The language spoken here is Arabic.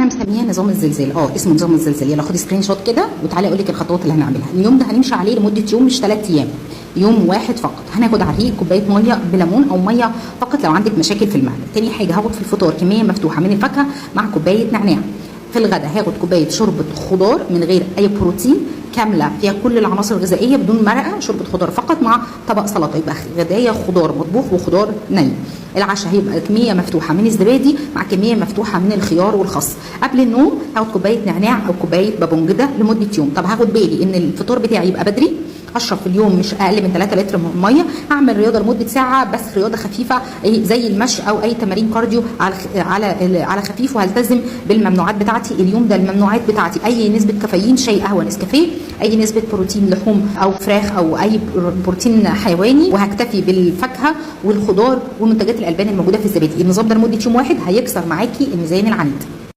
انا مسمياه نظام الزلزال. اسمه نظام الزلزال. يلا خدي سكرين شوت كده وتعالي اقول لك الخطوات اللي هنعملها. اليوم ده هنمشي عليه لمده يوم مش 3 ايام، يوم واحد فقط. هناخد عليه كوبايه ميه بليمون او ميه فقط لو عندك مشاكل في المعده. تاني حاجه هاخد في الفطار كميه مفتوحه من الفاكهه مع كوبايه نعناع. في الغداء هاخد كوبايه شوربه خضار من غير اي بروتين كامله فيها كل العناصر الغذائيه بدون مرقه، شوربه خضار فقط مع طبق سلطه، يبقى غدايه خضار مطبوخ وخضار ني. العشاء هيبقى كميه مفتوحه من الزبادي مع كميه مفتوحه من الخيار والخس. قبل النوم هاخد كوبايه نعناع او كوبايه بابونج ده لمده يوم. طب هاخد بالي ان الفطار بتاعي يبقى بدري، هشرب في اليوم مش اقل من 3 لتر ميه، هعمل رياضه لمده ساعه بس رياضه خفيفه زي المشي او اي تمارين كارديو على خفيف، وهلتزم بالممنوعات بتاعتي اليوم ده. الممنوعات بتاعتي اي نسبه كافيين، شاي قهوه نسكافيه، اي نسبه بروتين لحوم او فراخ او اي بروتين حيواني، وهكتفي بالفاكهه والخضار ومنتجات الالبان الموجوده في الزبادي. النظام ده لمده يوم واحد هيكسر معاكي الميزان العنيد.